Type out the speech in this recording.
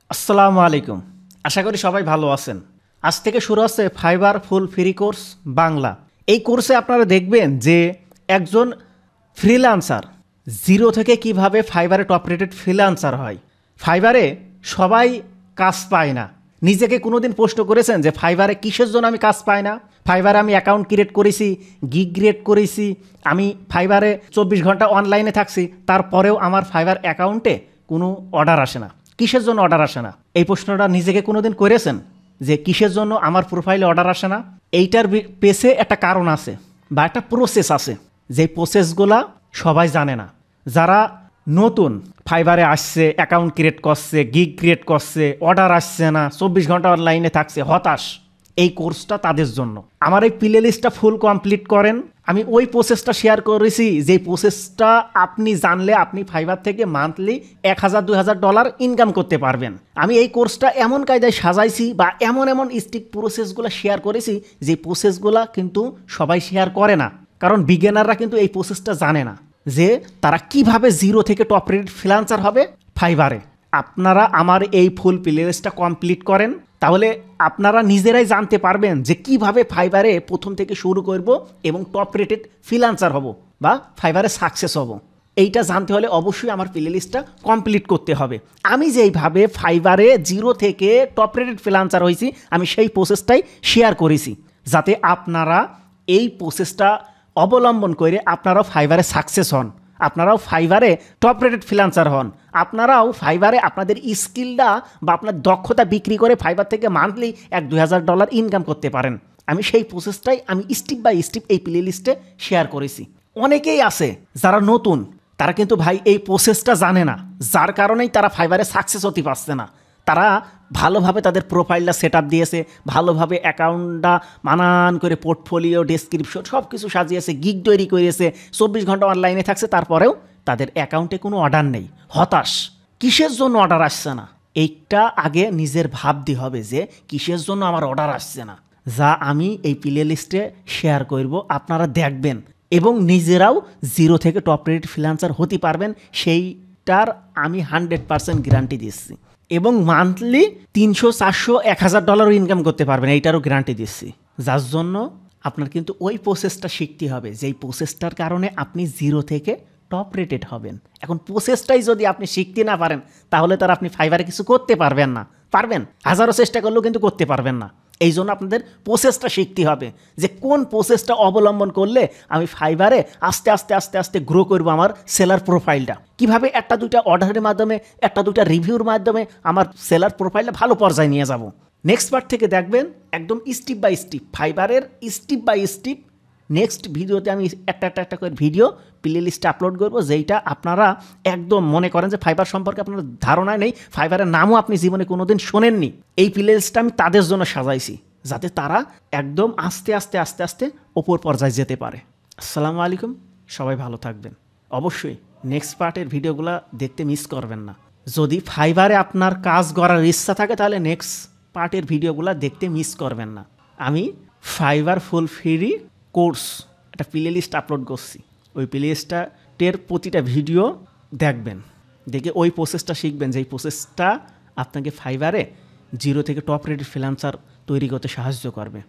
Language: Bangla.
আসসালামু আলাইকুম। আশা করি সবাই ভালো আছেন। আজ থেকে শুরু হচ্ছে fibre full free course Bangla. এই কোর্সে আপনারা দেখবেন যে একজন ফ্রিল্যান্সার জিরো থেকে কিভাবে ফাইবারে টপ রেটেড ফ্রিল্যান্সার হয়। ফাইবারে সবাই কাজ পায় না। নিজেকে কোনোদিন প্রশ্ন করেছেন যে ফাইবারে কিসের জন্য আমি কাজ পাই না? ফাইবারে আমি অ্যাকাউন্ট ক্রিয়েট করেছি, গিগ ক্রিয়েট করেছি, আমি ফাইবারে 24 ঘন্টা অনলাইনে থাকছি, তারপরেও আমার ফাইবার অ্যাকাউন্টে কোনো অর্ডার আসে না। কিসের জন্য অর্ডার আসে না? এই প্রশ্নটা নিজেকে কোনোদিন করেছেন যে কিসের জন্য আমার প্রোফাইলে অর্ডার আসে না? এইটার পেছে একটা কারণ আছে বা একটা প্রসেস আছে, যে প্রসেসগুলা সবাই জানে না। যারা নতুন ফাইবারে আসছে, অ্যাকাউন্ট ক্রিয়েট করছে, গিগ ক্রিয়েট করছে, অর্ডার আসছে না, 24 ঘন্টা অনলাইনে থাকছে, হতাশ, এই কোর্সটা তাদের জন্য। আমার এই প্লে লিস্টটা ফুল কমপ্লিট করেন। আমি ওই প্রসেসটা শেয়ার করেছি, যে প্রসেসটা আপনি জানলে আপনি ফাইবার থেকে মান্থলি $1000-2000 ইনকাম করতে পারবেন। আমি এই কোর্সটা এমন কায়দায় সাজাইছি বা এমন স্টিক প্রসেসগুলো শেয়ার করেছি, যে প্রসেসগুলো কিন্তু সবাই শেয়ার করে না। কারণ বিগিনাররা কিন্তু এই প্রসেসটা জানে না যে তারা কিভাবে জিরো থেকে টপ রেটেড ফ্রিল্যান্সার হবে ফাইবারে। আপনারা আমার এই ফুল প্লেলিস্টটা কমপ্লিট করেন, তাহলে আপনারা নিজেরাই জানতে পারবেন যে কিভাবে ফাইবারে প্রথম থেকে শুরু করব এবং টপ রেটেড ফ্রিল্যান্সার হব বা ফাইবারে সাকসেস হব। এইটা জানতে হলে অবশ্যই আমার প্লেলিস্টটা কমপ্লিট করতে হবে। আমি যেইভাবে ফাইবারে জিরো থেকে টপ রেটেড ফ্রিল্যান্সার হয়েছি, আমি সেই প্রসেসটাই শেয়ার করেছি, যাতে আপনারা এই প্রসেসটা অবলম্বন করে আপনারাও ফাইবারে সাকসেস হন, আপনারাও ফাইবারে টপ রেটেড ফ্রিল্যান্সার হন, আপনারাও ফাইবারে আপনাদের স্কিলটা বা আপনার দক্ষতা বিক্রি করে ফাইবার থেকে মান্থলি $1-2000 ইনকাম করতে পারেন। আমি সেই প্রসেসটাই আমি স্টেপ বাই স্টেপ এই প্লে লিস্টে শেয়ার করেছি। অনেকেই আছে যারা নতুন, তারা কিন্তু ভাই এই প্রসেসটা জানে না, যার কারণেই তারা ফাইবারে সাকসেস হতে পারছে না। তারা ভালোভাবে তাদের প্রোফাইলটা সেট আপ দিয়েছে, ভালোভাবে অ্যাকাউন্টটা মানান করে পোর্টফোলিও, ডেসক্রিপশন সব কিছু সাজিয়েছে, গিগ তৈরি করেছে, 24 ঘন্টা অনলাইনে থাকছে, তারপরেও তাদের অ্যাকাউন্টে কোনো অর্ডার নেই, হতাশ। কিসের জন্য অর্ডার আসছে না? এইটা আগে নিজের ভাবতে হবে যে কিসের জন্য আমার অর্ডার আসছে না, যা আমি এই প্লে লিস্টে শেয়ার করব। আপনারা দেখবেন এবং নিজেরাও জিরো থেকে টপ রেটেড ফ্রিল্যান্সার হতে পারবেন, সেইটার আমি 100% গ্যারান্টি দিচ্ছি। এবং মান্থলি $300-400-1000 ইনকাম করতে পারবেন, এইটারও গ্যারান্টি দিচ্ছি। যার জন্য আপনার কিন্তু ওই প্রসেসটা শিখতে হবে, যেই প্রসেসটার কারণে আপনি জিরো থেকে টপ রেটেড হবেন। এখন প্রসেসটাই যদি আপনি শিখতে না পারেন, তাহলে তার আপনি ফাইবারে কিছু করতে পারবেন না। পারবেন, হাজারো চেষ্টা করলেও কিন্তু করতে পারবেন না। এই জন্য আপনাদের প্রসেসটা শিখতে হবে, যে কোন প্রসেসটা অবলম্বন করলে আমি ফাইবারে আস্তে আস্তে আস্তে আস্তে গ্রো করবো আমার সেলার প্রোফাইলটা। কিভাবে একটা দুইটা অর্ডারের মাধ্যমে, একটা দুইটা রিভিউর মাধ্যমে আমার সেলার প্রোফাইলটা ভালো পর্যায়ে নিয়ে যাব। নেক্সট পার্ট থেকে দেখবেন একদম স্টেপ বাই স্টেপ, ফাইবারের স্টেপ বাই স্টেপ। নেক্সট ভিডিওতে আমি একটা করে ভিডিও প্লে লিস্টে আপলোড করবো, যেইটা আপনারা একদম মনে করেন যে ফাইবার সম্পর্কে আপনার ধারণা নেই, ফাইবারের নামও আপনি জীবনে কোনোদিন শোনেননি। এই প্লে লিস্টটা আমি তাদের জন্য সাজাইছি, যাতে তারা একদম আস্তে আস্তে আস্তে আস্তে ওপর পর্যায়ে যেতে পারে। আসসালামু আলাইকুম, সবাই ভালো থাকবেন। অবশ্যই নেক্সট পার্টের ভিডিওগুলো দেখতে মিস করবেন না। যদি ফাইবারে আপনার কাজ করার ইচ্ছা থাকে, তাহলে নেক্সট পার্টের ভিডিওগুলো দেখতে মিস করবেন না। আমি ফাইবার ফুল ফ্রি কোর্স একটা প্লে লিস্ট আপলোড করছি, ওই প্লে লিস্টের প্রতিটা ভিডিও দেখবেন, দেখে ওই প্রসেসটা শিখবেন, যেই প্রসেসটা আপনাকে ফাইবারে জিরো থেকে টপ রেটেড ফ্রিল্যান্সার তৈরি করতে সাহায্য করবে।